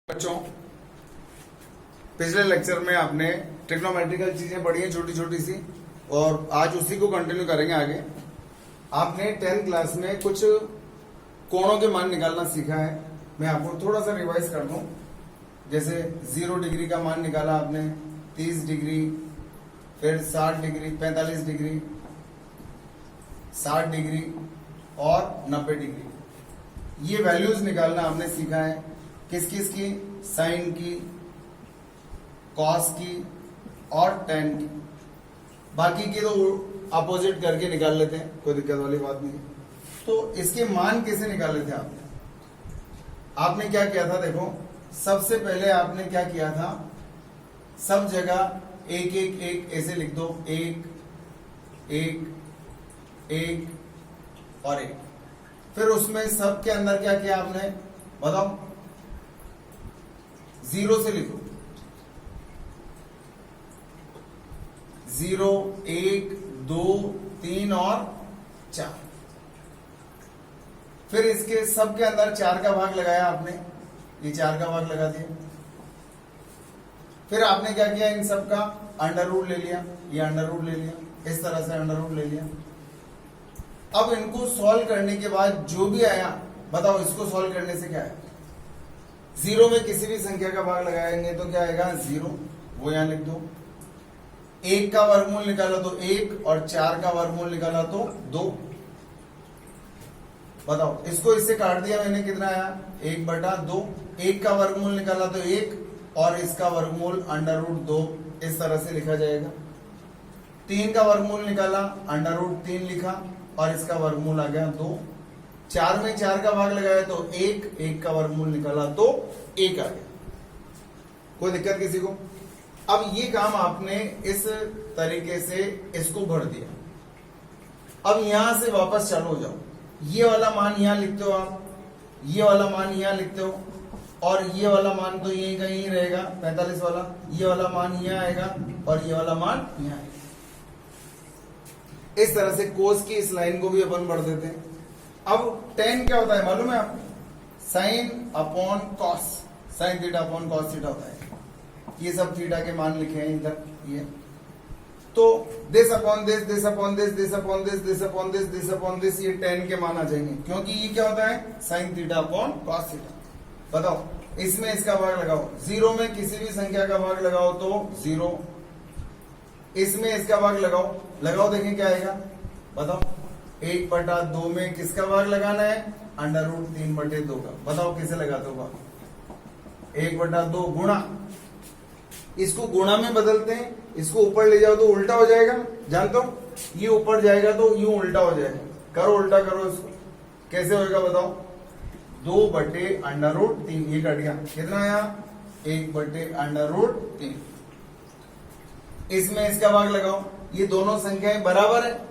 बच्चों, पिछले लेक्चर में आपने ट्रिग्नोमेट्रिकल चीजें पढ़ी हैं छोटी छोटी सी, और आज उसी को कंटिन्यू करेंगे आगे। आपने 10th क्लास में कुछ कोणों के मान निकालना सीखा है। मैं आपको थोड़ा सा रिवाइज कर दूं। जैसे 0 डिग्री का मान निकाला आपने, 30 डिग्री, फिर 60 डिग्री, 45 डिग्री, 60 डिग्री और 90 डिग्री। ये वैल्यूज निकालना आपने सीखा है। किस किस की? साइन की, कॉस की और टेन की। बाकी की तो अपोजिट करके निकाल लेते हैं, कोई दिक्कत वाली बात नहीं। तो इसके मान कैसे निकाले थे आपने क्या किया था? देखो, सबसे पहले आपने क्या किया था, सब जगह एक एक एक ऐसे लिख दो, एक एक एक और एक। फिर उसमें सब के अंदर क्या किया आपने, बताओ? 0 से लिखो, 0, 1, 2, 3 और 4। फिर इसके सब के अंदर 4 का भाग लगाया आपने, ये 4 का भाग लगा दिया। फिर आपने क्या किया, इन सब का अंडर रूट ले लिया, ये अंडर रूट ले लिया, इस तरह से अंडर रूट ले लिया। अब इनको सॉल्व करने के बाद जो भी आया, बताओ इसको सॉल्व करने से क्या है? 0 में किसी भी संख्या का भाग लगाएंगे तो क्या आएगा? 0, वो यहां लिख दो। 1 का वर्गमूल निकाला तो 1, और 4 का वर्गमूल निकाला तो 2। बताओ, इसको इससे काट दिया मैंने, कितना आया? 1/2। 1 का वर्गमूल निकाला तो 1, और इसका वर्गमूल अंडर रूट 2, इस तरह से लिखा जाएगा। 3 का वर्गमूल निकाला, अंडर रूट 3 लिखा, और इसका वर्गमूल आ गया 2। 4 में 4 का भाग लगाया तो 1 का वर्गमूल निकाला तो 1 आ गया। कोई दिक्कत किसी को? अब ये काम आपने इस तरीके से इसको भर दिया। अब यहां से वापस चालू हो जाओ। ये वाला मान यहां लिखते हो आप, ये वाला मान यहां लिखते हो, और ये वाला मान तो यहीं कहीं रहेगा, 45 वाला। ये वाला मान यहां आएगा, और ये वाला मान यहां आएगा। इस तरह से कोस की इस लाइन को भी अपन भर देते हैं। अब tan क्या होता है मालूम है आपको? Sine upon cos, sine theta upon cos theta होता है। ये सब थीटा के मान लिखे हैं इधर, ये तो this upon this, this upon this, this upon this, this upon this, this upon this, ये tan के मान आ जाएंगे, क्योंकि ये क्या होता है? Sine theta upon cos theta. बताओ, इसमें इसका भाग लगाओ, 0 में किसी भी संख्या का भाग लगाओ तो 0, इसमें इसका भाग लगाओ, देखें क्या आएगा, बताओ? 1/2 में किसका भाग लगाना है? अंडर रूट 3/2 का। बताओ कैसे लगाते हो भाग? 1/2 गुणा, इसको गुणा में बदलते हैं, इसको ऊपर ले जाओ तो उल्टा हो जाएगा, जानते हो? ये ऊपर जाएगा तो यूं उल्टा हो जाएगा। करो, उल्टा करो इसको, कैसे होएगा बताओ? 2/√3, ये कट गया, कितना आया? 1/√3। इसमें इसका भाग लगाओ, ये दोनों संख्याएं बराबर है,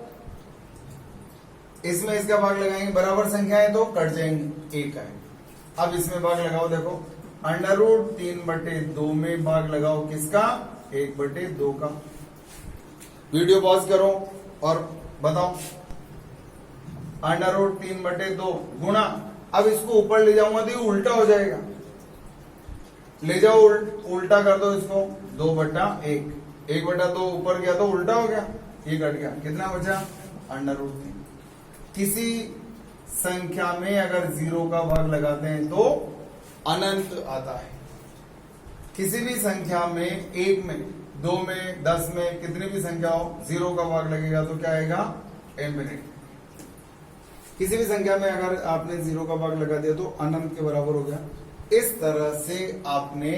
इसमें इसका भाग लगाएंगे, बराबर संख्याएं तो कट जाएंगी, 1 है। अब इसमें भाग लगाओ, देखो √3/2 में भाग लगाओ किसका? 1/2 का। वीडियो पॉज करो और बताओ, √3/2 गुणा, अब इसको ऊपर ले जाऊंगा तो ये उल्टा हो जाएगा, ले जाओ उल्टा कर दो इसको, 2/1, 1/2 ऊपर गया तो उल्टा हो गया, ये कट गया, कितना बचा? √3। किसी संख्या में अगर 0 का भाग लगाते हैं तो अनंत आता है। किसी भी संख्या में, 1 में, 2 में, 10 में, कितनी भी संख्या हो, 0 का भाग लगेगा तो क्या आएगा? इनफिनिट। किसी भी संख्या में अगर आपने 0 का भाग लगा दिया तो अनंत के बराबर हो गया। इस तरह से आपने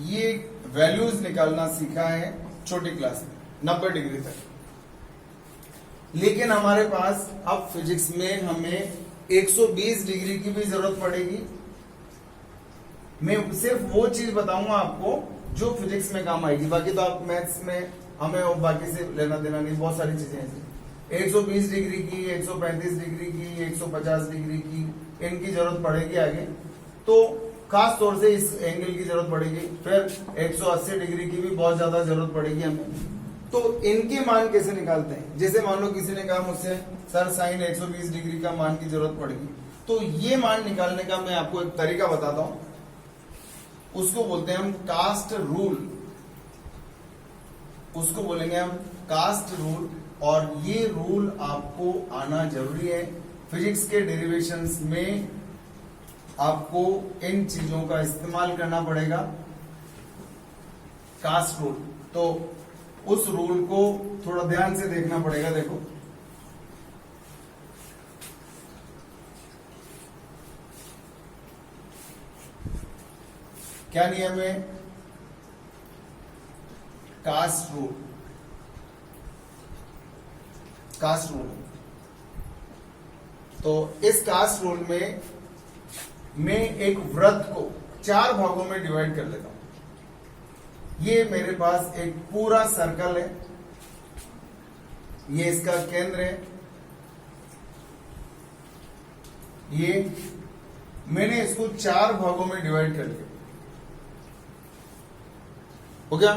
ये वैल्यूज निकालना सीखा है छोटी क्लास में, 90 डिग्री तक। लेकिन हमारे पास अब फिजिक्स में हमें 120 डिग्री की भी जरूरत पड़ेगी। मैं सिर्फ वो चीज बताऊंगा आपको जो फिजिक्स में काम आएगी, बाकी तो आप मैथ्स में हमें और बाकी से लेना देना नहीं, बहुत सारी चीजें ऐसी। 120 डिग्री की, 135 डिग्री की, 150 डिग्री की, इनकी जरूरत पड़ेगी आगे, तो खास तौर से इस एंगल की जरूरत पड़ेगी। फिर 180 डिग्री की भी बहुत ज्यादा जरूरत पड़ेगी हमें। तो इनके मान कैसे निकालते हैं? जैसे मान लो किसी ने कहा मुझसे, सर साइन 120 डिग्री का मान की जरूरत पड़ेगी, तो ये मान निकालने का मैं आपको एक तरीका बताता हूं। उसको बोलते हैं हम कास्ट रूल, उसको बोलेंगे हम कास्ट रूल। और ये रूल आपको आना जरूरी है। फिजिक्स के डेरिवेशंस में आपको इन चीजों का इस्तेमाल करना पड़ेगा, कास्ट रूल। तो उस रूल को थोड़ा ध्यान से देखना पड़ेगा। देखो क्या नियम है, कास्ट रूल, कास्ट रूल। तो इस कास्ट रूल में मैं एक वृत्त को 4 भागों में डिवाइड कर लेता हूं। ये मेरे पास एक पूरा सर्कल है, ये इसका केंद्र है, ये मैंने इसको 4 भागों में डिवाइड कर लिया। हो गया?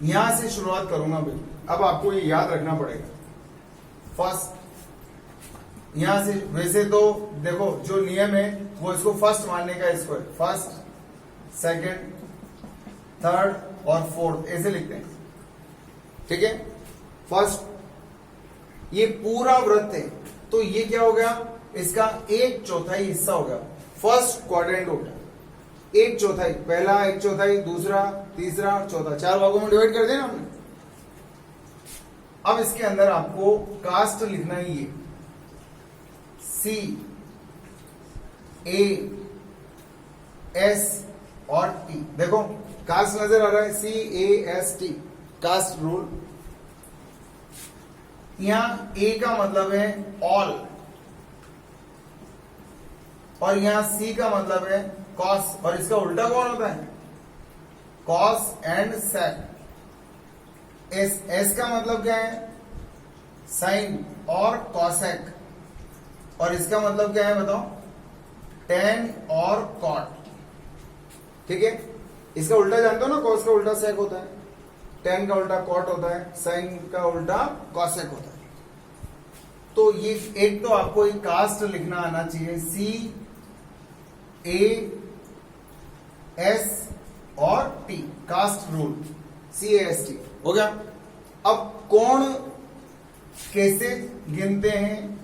यहां से शुरुआत करूंगा भाई। अब आपको ये याद रखना पड़ेगा। फर्स्ट यहां से, वैसे तो देखो जो नियम है वो इसको फर्स्ट मानने का, इसको है फर्स्ट, सेकंड, थर्ड और फोर्थ, ऐसे लिखते हैं। ठीक है? फर्स्ट ये पूरा वृत्त है, तो ये क्या हो गया, इसका 1/4 हिस्सा हो गया, फर्स्ट क्वाड्रेंट हो गया। 1/4, पहला 1/4, दूसरा, तीसरा, चौथा, 4 भागों में डिवाइड कर दिया ना हमने। अब इसके अंदर आपको कास्ट लिखना ही है, C, A, S और T। देखो कास्ट नजर आ रहा है, C, A, S, T, cast rule. यहां A का मतलब है ऑल, और यहां C का मतलब है कॉस, और इसका उल्टा कौन होता है, कॉस एंड सेक। एस का मतलब क्या है, साइन और कॉसेक, और इसका मतलब क्या है बताओ, टेन और कॉट। ठीक है? इसका उल्टा जानते हो ना, कॉस का उल्टा सेक होता है, टेन का उल्टा कॉट होता है, साइन का उल्टा कॉसेक होता है। तो ये एक तो आपको एक कास्ट लिखना आना चाहिए, C, A, S और T, कास्ट रूल, CAST। हो गया? अब कोण कैसे गिनते हैं,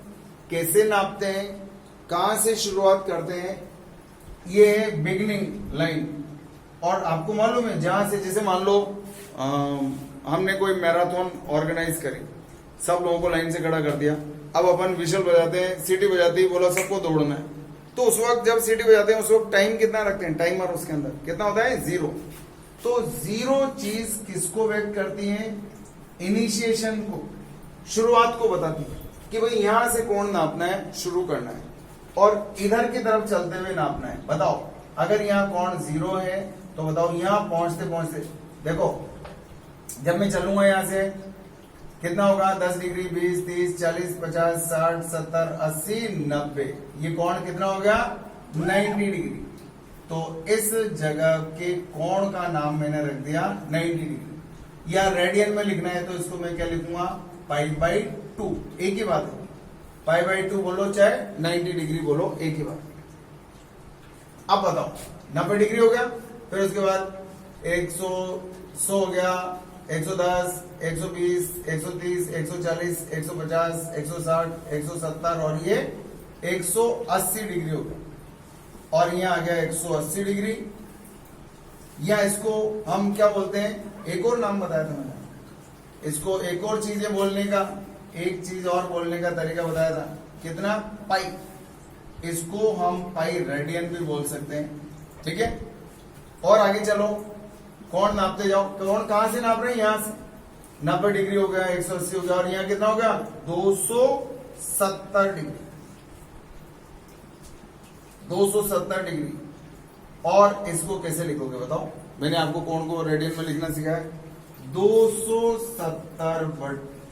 कैसे नापते हैं, कहां से शुरुआत करते हैं, ये है बिगिनिंग लाइन। और आपको मालूम है, जहां से, जैसे मान लो हमने कोई मैराथन ऑर्गेनाइज करी, सब लोगों को लाइन से खड़ा कर दिया। अब अपन विशल बजाते हैं, सीटी बजाती है, बोला सबको दौड़ना है। तो उस वक्त जब सीटी बजाते हैं, उस वक्त टाइम कितना रखते हैं, टाइमर उसके अंदर कितना होता है, 0। तो 0 चीज किसको व्यक्त करती है, इनिशिएशन को, शुरुआत को बताती है कि भाई यहां से कोण नापना है, शुरू करना है, और इधर की तरफ चलते हुए नापना है। बताओ अगर यहां कोण 0 है तो बताओ यहां पहुंचते पहुंचते, देखो जब मैं चलूंगा यहां से कितना होगा, 10 डिग्री, 20, 30, 40, 50, 60, 70, 80, 90, ये कोण कितना हो गया, 90 डिग्री। तो इस जगह के कोण का नाम मैंने रख दिया 90 डिग्री। या रेडियन में लिखना है तो इसको मैं क्या लिखूंगा, π/2, एक ही बात है, π/2 बोलो चाहे 90 डिग्री बोलो, एक ही बात। अब बताओ 90 डिग्री हो गया, फिर उसके बाद 100 हो गया, 110, 120, 130, 140, 150, 160, 170 और ये 180 डिग्री हो गया, और यहाँ आ गया 180 डिग्री। या इसको हम क्या बोलते हैं, एक और नाम बताया था मैंने इसको, एक और चीजें बोलने का, एक चीज और बोलने का तरीका बताया था, कितना, पाई। इसको हम पाई रेडियन भी बोल सकते हैं। ठीक है? और आगे चलो, कोण नापते जाओ। कोण कहां से नाप रहे हैं, यहां से 90 डिग्री हो गया, 180 हो गया, और यहां कितना हो गया, 270 डिग्री, 270 डिग्री। और इसको कैसे लिखोगे बताओ, मैंने आपको कोण को रेडियन में लिखना सिखाया है, 270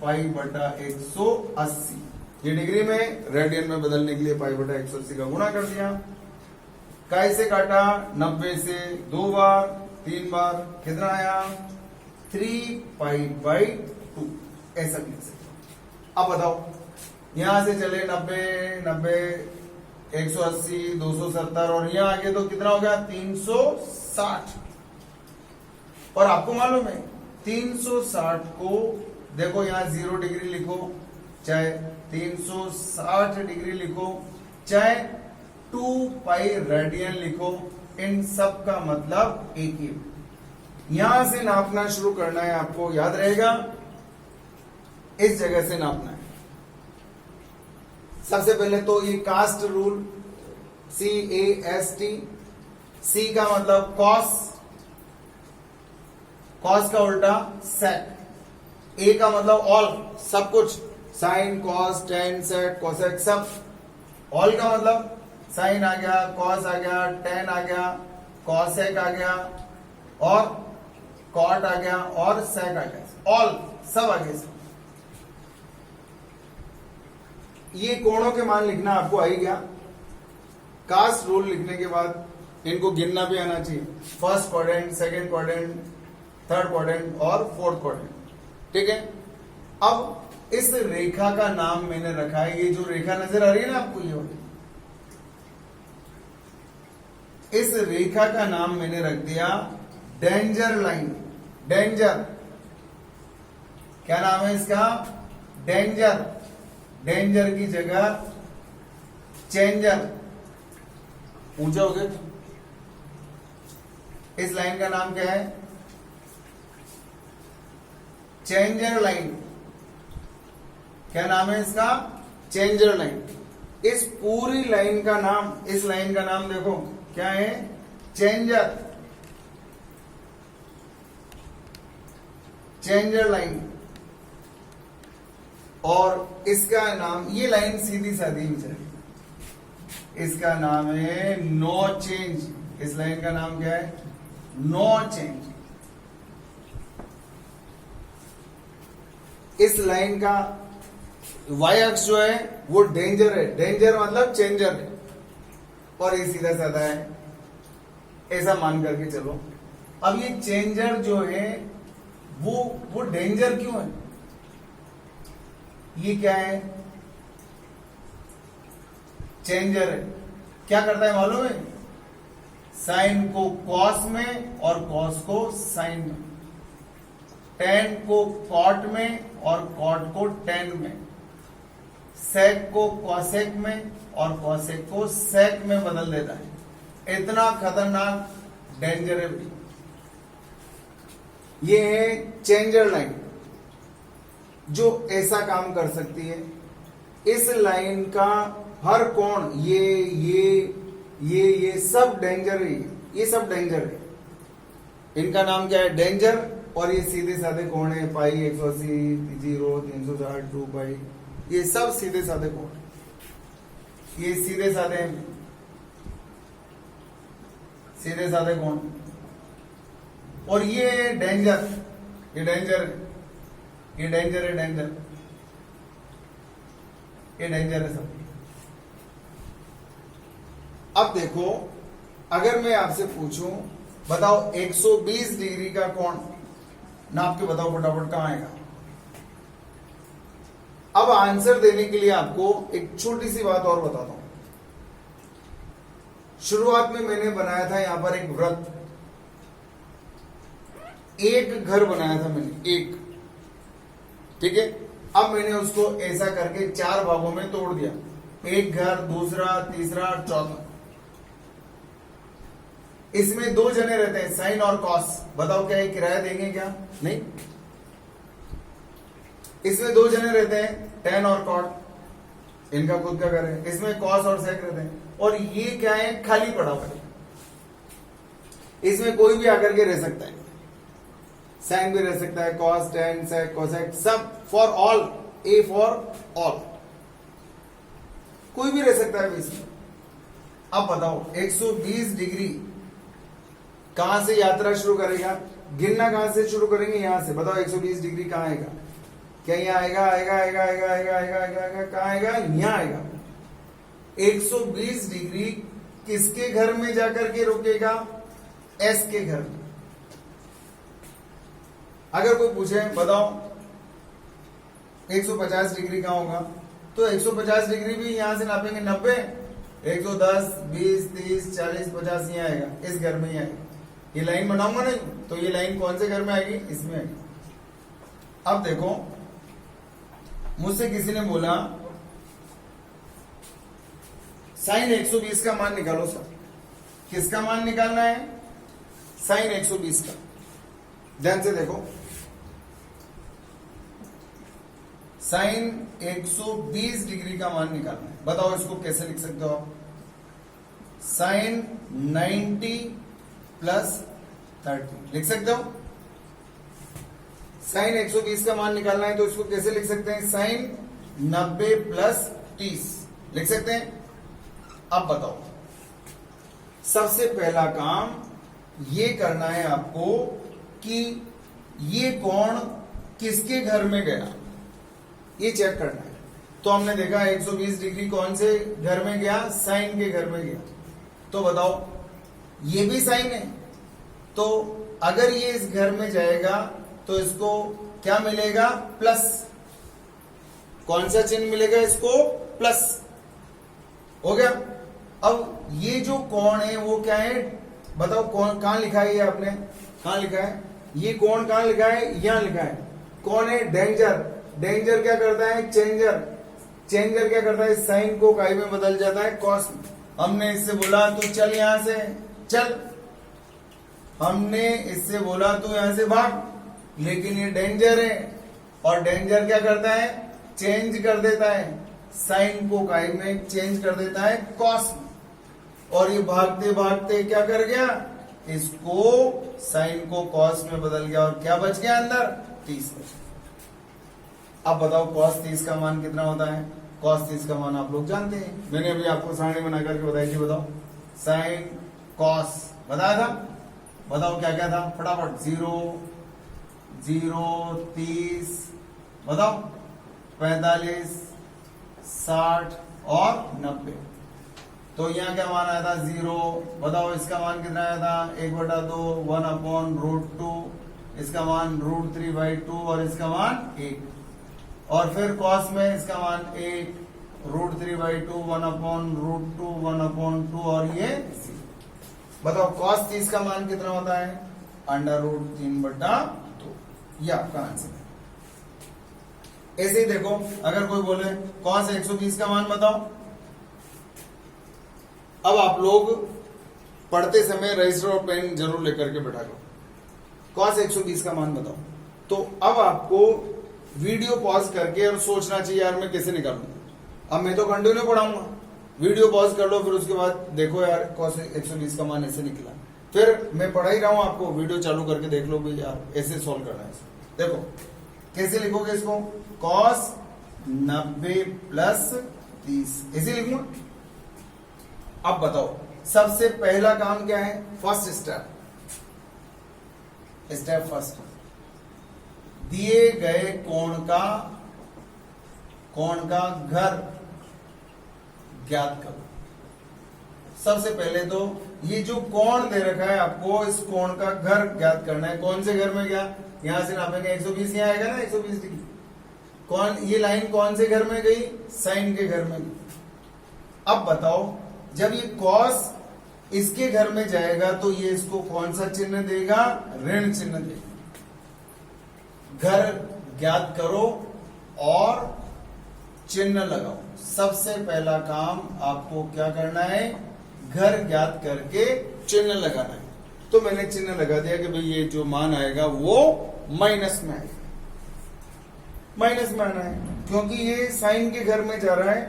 π/180। ये डिग्री में, रेडियन में बदलने के लिए π/180 का गुणा कर दिया। कैसे काटा, 90 से 2 बार, 3 बार, कितना आया, 3π/2, ऐसा लिख सकते। अब बताओ यहां से चले 90, 90, 180, 270 और यहाँ आगे तो कितना हो गया 360। और आपको मालूम है 360 को देखो यहाँ 0 डिग्री लिखो, चाहे 360 डिग्री लिखो, चाहे 2 पाई रेडियन लिखो, इन सब का मतलब एक ही। यहां से नापना शुरू करना है, आपको याद रहेगा इस जगह से नापना है। सबसे पहले तो ये कास्ट रूल, CAST, C का मतलब कॉस, कॉस का उल्टा सेक, A का मतलब ऑल, सब कुछ, sine cos tan sec cosec सब। ऑल का मतलब साइन आ गया, कॉस आ गया, टेन आ गया, कॉसेक आ गया और कॉट आ गया और सेक आ गया, ऑल सब आ गए। ये कोणों के मान लिखना आपको आ ही गया। कास्ट रूल लिखने के बाद इनको गिनना भी आना चाहिए, first quadrant, second quadrant, third quadrant और फोर्थ क्वाड्रेंट, ठीक है। अब इस रेखा का नाम मैंने रखा है, ये जो रेखा नजर आ रही है ना आपको, ये वाली, इस रेखा का नाम मैंने रख दिया डेंजर लाइन। डेंजर, क्या नाम है इसका? डेंजर। डेंजर की जगह चेंजर, ऊंचा हो गया। इस लाइन का नाम क्या है? Changer line. क्या नाम है इसका? Changer line. इस पूरी लाइन का नाम, इस लाइन का नाम देखो क्या है? Changer, changer line. और इसका नाम, ये लाइन सीधी सादी चलेगी, इसका नाम है नो चेंज। इस लाइन का नाम क्या है? No change. इस लाइन का वाई अक्ष जो है वो डेंजर है, डेंजर मतलब चेंजर है, और ये सीधा साधा है, ऐसा मान करके चलो। अब ये चेंजर जो है वो डेंजर क्यों है? ये क्या है? चेंजर है। क्या करता है मालूम है? साइन को कॉस में और कॉस को साइन में, टेन को कॉट में और कॉट को टेन में, सेक को कॉसेक में और कॉसेक को सेक में बदल देता है। इतना खतरनाक डेंजर है। ये है चेंजर लाइन जो ऐसा काम कर सकती है। इस लाइन का हर कोण, ये सब डेंजर है, ये सब डेंजर है। इनका नाम क्या है? डेंजर। और ये सीधे साधे कोण है, पाई 180, 0, 360, 2 पाई, ये सब सीधे साधे कोण, ये सीधे साधे सीधे साधे कोण। और ये डेंजर, ये डेंजर है, ये डेंजर है, डेंजर, ये डेंजर है सब। अब देखो, अगर मैं आपसे पूछूं बताओ 120 डिग्री का कोण नाप के बताओ फटाफट, कहां आएगा? अब आंसर देने के लिए आपको एक छोटी सी बात और बताता हूं। शुरुआत में मैंने बनाया था यहां पर एक वृत्त, एक घर बनाया था मैंने, एक, ठीक है। अब मैंने उसको ऐसा करके 4 भागों में तोड़ दिया, एक घर, दूसरा, तीसरा, चौथा। इसमें 2 जने रहते हैं, साइन और कॉस। बताओ क्या ये किराया देंगे क्या? नहीं। इसमें 2 जने रहते हैं, टेन और कॉट, इनका खुद का घर है। इसमें कॉस और सेक रहते हैं, और ये क्या है? खाली पड़ा हुआ है। इसमें कोई भी आकर के रह सकता है, साइन भी रह सकता है, कॉस, टेन, सेक, कोसेक, सब, for all, A for all, कोई भी रह सकता है इसमें। अब बताओ 120 डिग्री कहां से यात्रा शुरू करेगा? गिनना कहां से शुरू करेंगे? यहां से। बताओ 120 डिग्री कहां आएगा? क्या यहाँ आएगा? आएगा, आएगा, आएगा, आएगा, आएगा, आएगा, आएगा, कहां आएगा? यहां आएगा। 120 डिग्री किसके घर में जाकर के रुकेगा? एस के घर में। अगर कोई पूछे बताओ 150 डिग्री कहां होगा, तो 150 डिग्री भी यहां से नापेंगे 90, 110, 20, 30, 40, 50 यहाँ आएगा, इस घर में ही आएगा। ये लाइन बनाऊंगा नहीं तो ये लाइन कौन से घर में आएगी, इसमें आएगी। अब देखो मुझसे किसी ने बोला साइन 120 का मान निकालो सर। किसका मान निकालना है, साइन 120 का। ध्यान से देखो, साइन 120 डिग्री का मान निकालना है। बताओ इसको कैसे लिख सकते हो आप। साइन 90 प्लस 30 लिख सकते हो। साइन 120 का मान निकालना है तो इसको कैसे लिख सकते हैं, साइन 90 प्लस 30 लिख सकते हैं। अब बताओ, सबसे पहला काम ये करना है आपको कि ये कोण किसके घर में गया, ये चेक करना है। तो हमने देखा 120 डिग्री कौन से घर में गया, साइन के घर में गया। तो बताओ ये भी साइन है, तो अगर ये इस घर में जाएगा तो इसको क्या मिलेगा, प्लस। कौन सा चिन्ह मिलेगा इसको, प्लस। हो गया। अब ये जो कोण है वो क्या है, बताओ कौन, कहां लिखा है ये आपने, कहां लिखा है ये कोण, कहां लिखा है, यहां लिखा है। कौन है, डेंजर। डेंजर क्या करता है, चेंजर। चेंजर क्या करता है, साइन को काई में बदल जाता है कॉस में। हमने इससे बोला तू चल यहां से, चल। हमने इससे बोला तू यहां से भाग, लेकिन ये डेंजर है और डेंजर क्या करता है, चेंज कर देता है साइन को काई में, चेंज कर देता है कॉस में। और ये भागते भागते क्या कर गया, इसको साइन को कॉस में बदल गया और क्या बच गया अंदर, 30 बच गया। अब बताओ कॉस 30 का मान कितना होता है, कॉस 30 का मान आप लोग जानते हैं, मैंने अभी आपको सारणी बना करके बताई थी। बताओ साइन कॉस बताया था, बताओ क्या क्या था फटाफट, 0, 0, 30, बताओ 45, 60 और 90। तो यहाँ क्या मान आया था, 0। बताओ इसका मान कितना आया था, 1/2, 1/√2। इसका मान √3/2 और इसका मान 1। और फिर कॉस में इसका मान 1, √3/2, 1/√2, 1/2 और ये 0। बताओ कॉस 30 का मान कितना होता है, √3/2। ये आपका आंसर है। ऐसे ही देखो, अगर कोई बोले कॉस 120 का मान बताओ। अब आप लोग पढ़ते समय रजिस्टर और पेन जरूर लेकर के बैठा करो। कॉस 120 का मान बताओ। तो अब आपको वीडियो पॉज करके और सोचना चाहिए यार मैं कैसे निकालूंगा। अब मैं तो कंटिन्यू पढ़ाऊंगा, वीडियो पॉज कर लो, फिर उसके बाद देखो यार कॉस 120 का मान ऐसे निकला। फिर मैं पढ़ा ही रहा हूं आपको, वीडियो चालू करके देख लो भाई यार ऐसे सॉल्व करना है। देखो कैसे लिखोगे इसको, कॉस 90 प्लस 30 ऐसे लिखूंगा। अब बताओ सबसे पहला काम क्या है, फर्स्ट स्टेप फर्स्ट, दिए गए कोण का घर ज्ञात करो। सबसे पहले तो ये जो कोण दे रखा है आपको, इस कोण का घर ज्ञात करना है। कौन से घर में गया, यहां से नापेंगे 120, यहां आएगा ना 120 डिग्री। कौन, ये लाइन कौन से घर में गई, साइन के घर में गई। अब बताओ जब ये कॉस इसके घर में जाएगा तो ये इसको कौन सा चिन्ह देगा, ऋण चिन्ह देगा। घर ज्ञात करो और चिन्ह लगाओ। सबसे पहला काम आपको क्या करना है, घर ज्ञात करके चिन्ह लगाना है। तो मैंने चिन्ह लगा दिया कि भाई ये जो मान आएगा वो माइनस में आएगा, माइनस में आना है क्योंकि ये साइन के घर में जा रहा है।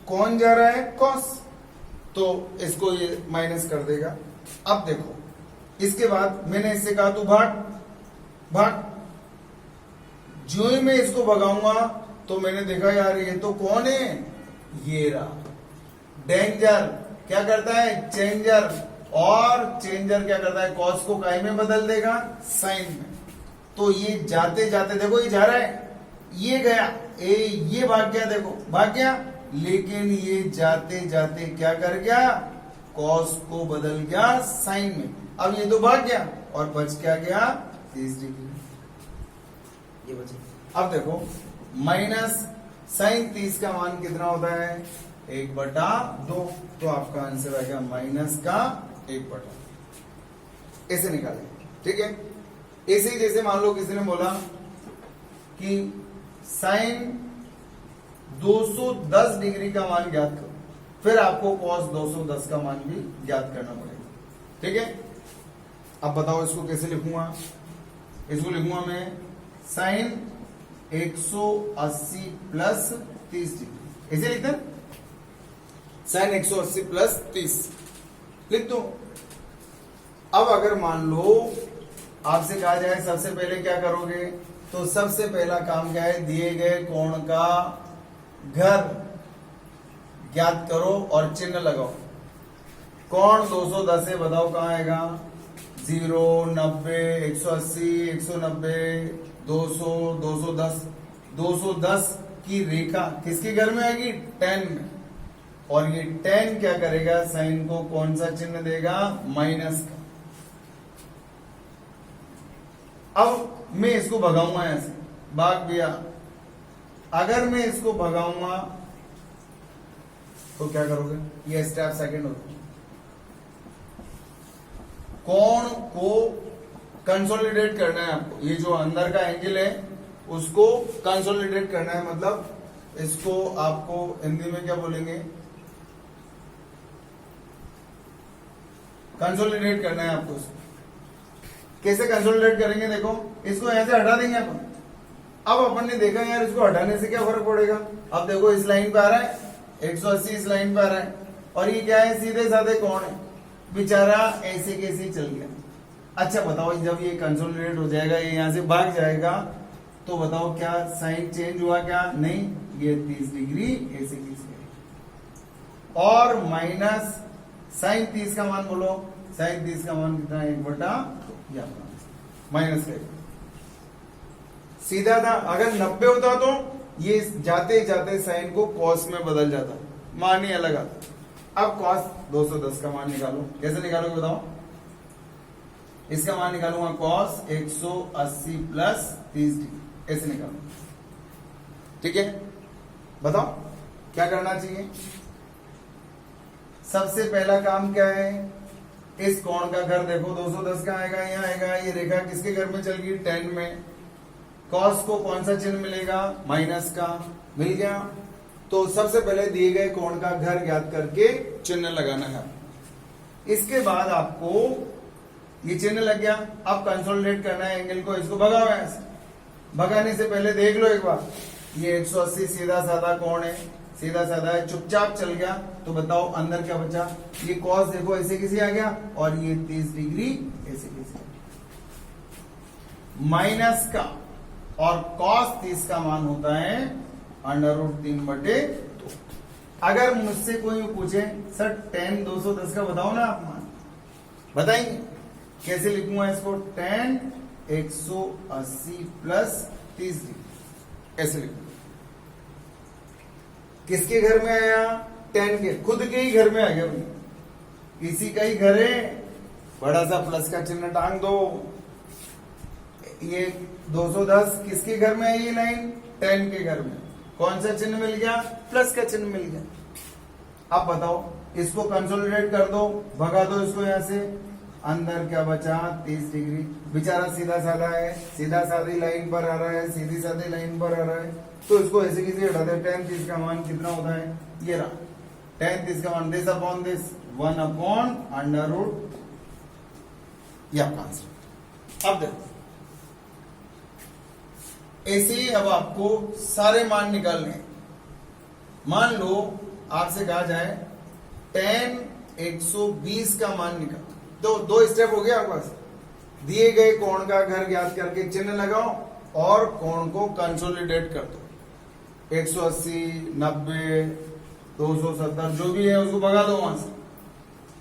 कौन जा रहा है, कॉस, तो इसको ये माइनस कर देगा। अब देखो इसके बाद मैंने इससे कहा तू भाग भाग, जो ही मैं इसको भगाऊंगा तो मैंने देखा यार ये तो कौन है, ये रहा डेंजर। क्या करता है, चेंजर। और चेंजर क्या करता है, कॉस को काई में बदल देगा, साइन में। तो ये जाते जाते देखो ये जा रहा है, ये गया, ये भाग गया, देखो भाग गया। लेकिन ये जाते जाते क्या कर गया, कॉस को बदल गया साइन में। अब ये तो भाग गया और बच क्या गया, 30 डिग्री ये बचे। अब देखो माइनस साइन 30 का मान कितना होता है, 1/2, तो आपका आंसर आएगा माइनस का 1/2। ऐसे निकालेंगे, ठीक है। ऐसे ही जैसे मान लो किसी ने बोला कि साइन 210 डिग्री का मान ज्ञात करो, फिर आपको कॉस 210 का मान भी ज्ञात करना पड़ेगा, ठीक है। अब बताओ इसको कैसे लिखूंगा। इसको लिखूंगा मैं साइन 180 प्लस 30 डिग्री, ऐसे लिखते हैं, साइन 180 प्लस 30 लिख दो। अब अगर मान लो आपसे कहा जाए सबसे पहले क्या करोगे, तो सबसे पहला काम क्या है, दिए गए कोण का घर ज्ञात करो और चिन्ह लगाओ। कोण 210 है, बताओ कहां आएगा, 0, 90, 180, 190, 200, 210। 210 की रेखा किसके घर में आएगी, tan में, और ये tan क्या करेगा, साइन को कौन सा चिन्ह देगा, माइनस का। अब मैं इसको भगाऊंगा, यहां से भाग गया। अगर मैं इसको भगाऊंगा तो क्या करोगे, ये स्टेप सेकंड होगा। कोण को कंसोलिडेट करना है आपको, ये जो अंदर का एंगल है उसको कंसोलिडेट करना है, मतलब इसको आपको हिंदी में क्या बोलेंगे, कंसोलिडेट करना है आपको। इसको कैसे कंसोलिडेट करेंगे, देखो इसको यहां से हटा देंगे अपन। अब अपन ने देखा यार इसको हटाने से क्या फर्क पड़ेगा। अब देखो इस लाइन पे आ रहा है 180, इस लाइन पे आ रहा है, और ये क्या है, सीधे साधे कोण है, बेचारा ऐसे कैसे चल गया। अच्छा बताओ, जब ये कंसोलिडेट हो जाएगा, ये यहां से भाग जाएगा, तो बताओ क्या साइन चेंज हुआ, क्या नहीं, ये 30 डिग्री ऐसे खींच, और माइनस साइन 30 का मान बोलो, साइन 30 का मान कितना है, 1/2 माइनस का। सीधा था, अगर 90 होता तो ये जाते जाते साइन को कॉस में बदल जाता, मान ही अलग आता। अब कॉस 210 का मान निकालो, कैसे निकालोगे बताओ। इसका मान निकालूंगा कॉस 180 प्लस 30 डिग्री, ऐसे निकालो, ठीक है। बताओ क्या करना चाहिए। सबसे पहला काम क्या है, इस कोण का घर देखो 210 का आएगा, यहाँ आएगा, ये रेखा किसके घर में चल गई, tan में। कॉस को कौन सा चिन्ह मिलेगा, माइनस का, मिल गया। तो सबसे पहले दिए गए कोण का घर ज्ञात करके चिन्ह लगाना है। इसके बाद आपको ये चिन्ह लग गया, अब कंसोलिडेट करना है एंगल को, इसको भगाओ ऐसे। भगाने से पहले देख लो एक बार, ये 180 सीधा साधा कोण है, सीधा साधा है, चुपचाप चल गया, तो बताओ अंदर क्या बचा, ये कॉस देखो ऐसे कैसे आ गया, और ये 30 डिग्री ऐसे कैसे, माइनस का, और कॉस 30 का मान होता है √3/2। अगर मुझसे कोई पूछे सर tan 210 का बताओ ना आप मान, बताएंगे कैसे लिखूंगा इसको, tan 180 प्लस 30 डिग्री, ऐसे लिखूंगा। किसके घर में आया, tan के, खुद के ही घर में आ गया भाई, इसी का ही घर है, बड़ा सा प्लस का चिन्ह टांग दो। ये 210 किसके घर में है, ये लाइन tan के घर में, कौन सा चिन्ह मिल गया, प्लस का चिन्ह मिल गया। अब बताओ इसको कंसोलिडेट कर दो, भगा दो इसको यहां से, अंदर क्या बचा, 30 डिग्री। बेचारा सीधा साधा है, सीधा साधी लाइन पर आ रहा है, सीधी साधी लाइन पर आ रहा है, तो इसको ऐसे किसी हटा दे। tan 30 का मान कितना होता है, ये रहा tan 30 का मान, दिस अपॉन दिस 1/√, ये आपका आंसर। अब देखो ऐसे ही अब आपको सारे मान निकालने हैं। मान लो आपसे कहा जाए tan 120 का मान निकाल, तो दो स्टेप हो गया आपके पास। दिए गए कोण का घर ज्ञात करके चिन्ह लगाओ और कोण को कंसोलिडेट कर दो, 180, 90, 270 जो भी है उसको भगा दो वहां से,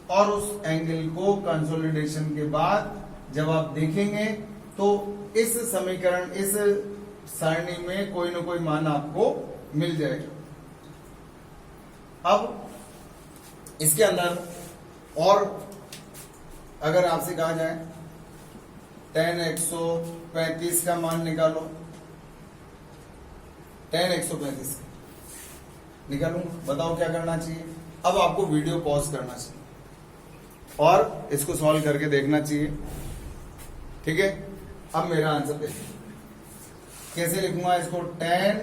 और उस एंगल को कंसोलिडेशन के बाद जब आप देखेंगे तो इस समीकरण, इस सारणी में कोई ना कोई मान आपको मिल जाएगा। अब इसके अंदर और अगर आपसे कहा जाए tan 135 का मान निकालो, tan 135, निकालूंगा। बताओ क्या करना चाहिए। अब आपको वीडियो पॉज करना चाहिए और इसको सॉल्व करके देखना चाहिए। ठीक है, अब मेरा आंसर देखिए कैसे लिखूंगा इसको। 10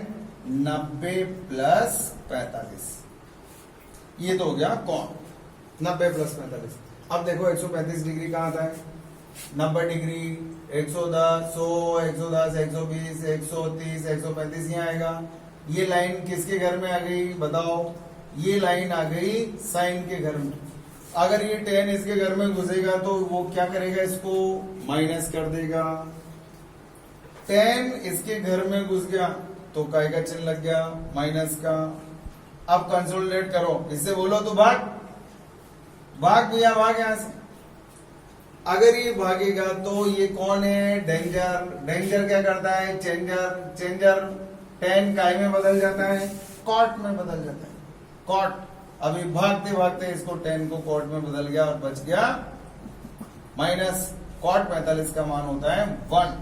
90 प्लस 45, ये तो हो गया कौन 90 प्लस 45। अब देखो 135 डिग्री कहां आता है, 90 डिग्री 110 100 110 120 130 135 यहाँ आएगा। ये लाइन किसके घर में आ गई बताओ, ये लाइन आ गई साइन के घर में। अगर ये 10 इसके घर में घुसेगा तो वो क्या करेगा, इसको माइनस कर देगा। 10 इसके घर में घुस गया तो काय का चिन्ह लग गया माइनस का। अब कंसोलिडेट करो, इससे बोलो तो भाग भाग भैया भाग यहां से। अगर ये भागेगा तो ये कौन है, डेंजर। डेंजर क्या करता है, चेंजर। चेंजर 10 काय में बदल जाता है, कॉट में बदल जाता है, कॉट। अभी भागते भागते इसको 10 को कॉट में बदल गया और बच गया माइनस। कॉट 45 का मान होता है 1,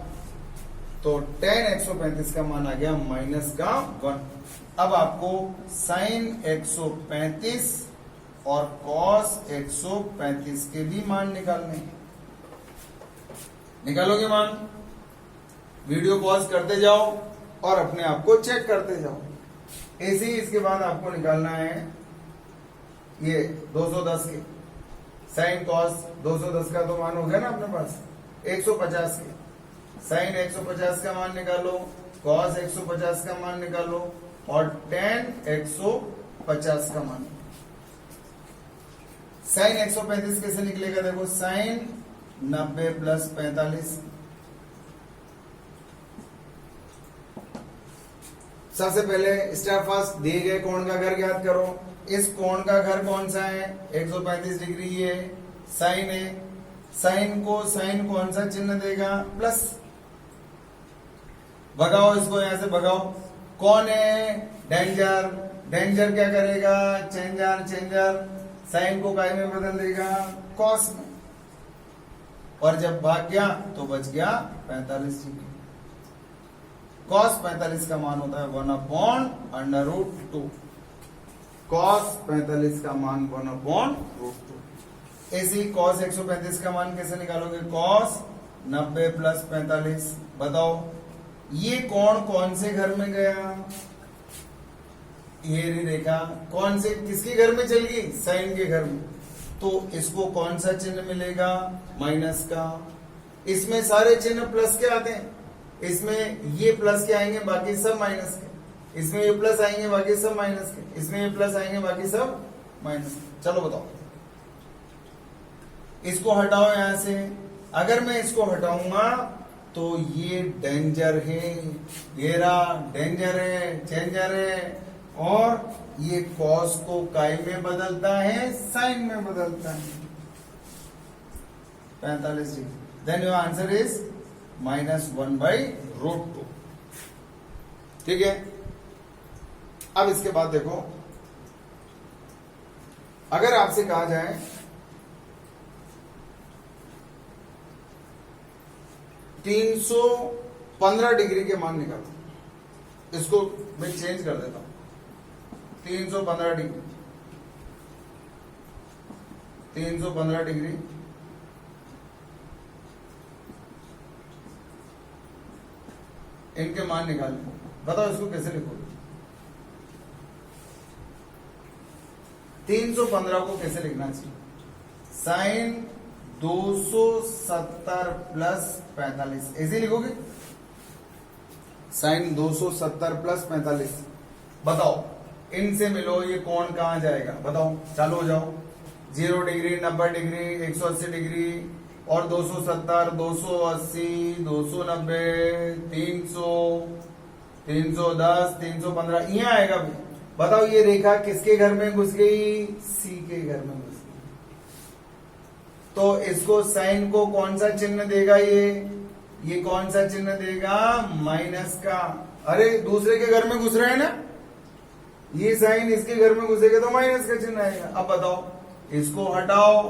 तो 10 135 का मान आ गया माइनस का 1। अब आपको साइन 135 और कॉस 135 के भी मान निकालने हैं। निकालोगे मान, वीडियो पॉज करते जाओ और अपने आप को चेक करते जाओ। ऐसे ही इसके बाद आपको निकालना है ये 210 के साइन कॉस 210 का तो मान हो गया ना अपने पास, 150 के साइन 150 का मान निकालो, कॉस 150 का मान निकालो और tan 150 का मान। साइन 135 कैसे निकलेगा, देखो साइन 90 प्लस 45। सबसे पहले स्टेप फर्स्ट दिए गए कोण का घर ज्ञात करो। इस कोण का घर कौन सा है, 135 डिग्री। ये साइन है, साइन को साइन कौन सा चिन्ह देगा, प्लस। भगाओ इसको यहां से भगाओ। कौन है, डेंजर। डेंजर क्या करेगा, चेंजर। चेंजर साइन को काय में बदल देगा, कॉस में। और जब भाग गया तो बच गया 45 डिग्री। कॉस 45 का मान होता है 1/√2। कॉस 45 का मान 1/√2। ऐसे ही कॉस 135 का मान कैसे निकालोगे, कॉस 90 प्लस 45। बताओ ये कोण कौन से घर में गया, ये रेखा कौन से किसके घर में चल गई, साइन के घर में। तो इसको कौन सा चिन्ह मिलेगा, माइनस का। इसमें सारे चिन्ह प्लस के आते हैं, इसमें ये प्लस के आएंगे बाकी सब माइनस के, इसमें ये प्लस आएंगे बाकी सब माइनस के, इसमें ये प्लस आएंगे बाकी सब माइनस के। चलो बताओ, इसको हटाओ यहां से। अगर मैं इसको हटाऊंगा तो ये डेंजर है, ये रहा डेंजर है, चेंजर है। और ये कॉस को काय में बदलता है, साइन में बदलता है, 45 degree. Then your answer is -1/√2। ठीक है, अब इसके बाद देखो, अगर आपसे कहा जाए 315 डिग्री के मान निकालो, इसको मैं चेंज कर देता हूं। 315 डिग्री, 315 डिग्री इनके मान निकाल। बताओ इसको कैसे लिखोगे, 315 को कैसे लिखना चाहिए, साइन 270 प्लस 45 ऐसे लिखोगे, साइन 270 प्लस 45। बताओ इनसे मिलो, ये कोण कहां जाएगा, बताओ, चालू हो जाओ। 0 डिग्री 90 डिग्री 180 डिग्री और 270 280 290 300 310 315 यहाँ आएगा भी। बताओ ये रेखा किसके घर में घुस गई, सी के घर में घुस गई। तो इसको साइन को कौन सा चिन्ह देगा, ये कौन सा चिन्ह देगा, माइनस का। अरे दूसरे के घर में घुस रहे हैं ना, ये साइन इसके घर में घुसेगा तो माइनस का चिन्ह आएगा। अब बताओ इसको हटाओ,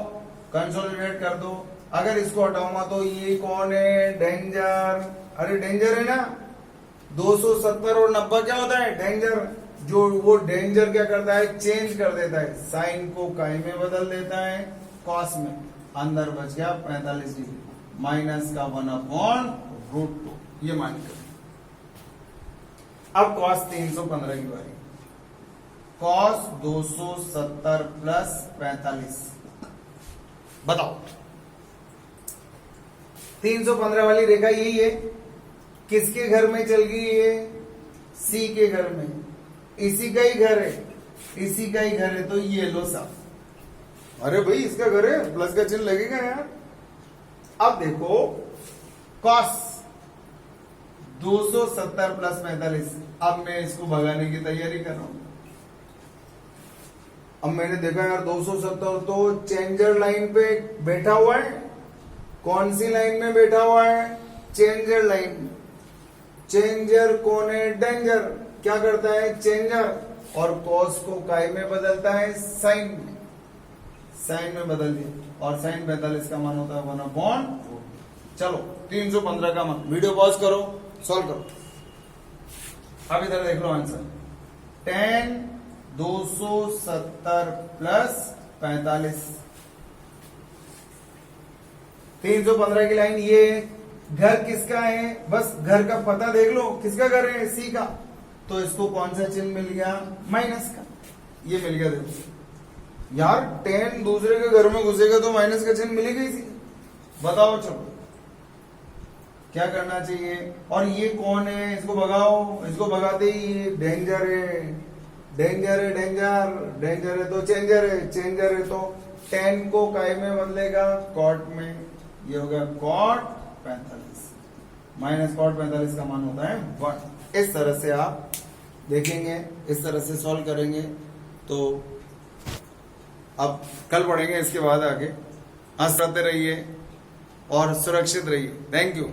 कंसोलिडेट कर दो। अगर इसको हटाऊंगा तो ये कौन है, डेंजर। अरे डेंजर है ना, 270 और 90 क्या होता है, डेंजर। जो वो डेंजर क्या करता है, चेंज कर देता है, साइन को काई में बदल देता है, कॉस में, अंदर बच गया 45 डिग्री, माइनस का 1/√2, ये मान कर। अब कॉस 315 की बारी, कॉस 270 प्लस 45, बताओ 315 वाली रेखा यही है, किसके घर में चल गई है, सी के घर में, इसी का ही घर है, इसी का ही घर है, तो ये लो साहब, अरे भाई इसका घर है, प्लस का चिन्ह लगेगा यार। अब देखो कॉस 270 प्लस 45, अब मैं इसको भगाने की तैयारी कर रहा हूं। अब मैंने देखा यार 270 तो चेंजर लाइन पे बैठा हुआ है, कौन सी लाइन में बैठा हुआ है, चेंजर लाइन। चेंजर कौन है, डेंजर, क्या करता है चेंजर, और कॉस को काई में बदलता है, साइन में, साइन में बदल दिया, और साइन 45 का मान होता है 1/2। चलो 315 का मान, वीडियो पॉज करो, सॉल्व करो। अब इधर देख लो आंसर, tan 270 प्लस 45, 315 की लाइन ये, घर किसका है, बस घर का पता देख लो, किसका घर है, सी का, तो इसको कौन सा चिन्ह मिल गया, माइनस का, ये मिल गया। देखो यार tan दूसरे के घर में घुसेगा तो माइनस का चिन्ह मिलेगा ही, बताओ चलो क्या करना चाहिए। और ये कौन है, इसको भगाओ, इसको भगाते ही डेंजर है, डेंजर है, डेंजर, डेंजर है तो चेंजर है, चेंजर है तो tan को काई में बदलेगा, कॉट में, ये हो गया कॉट 45, माइनस कॉट 45 का मान होता है 1। इस तरह से आप देखेंगे, इस तरह से सॉल्व करेंगे। तो अब कल पढ़ेंगे इसके बाद आगे। हंसते रहिए और सुरक्षित रहिए। Thank you.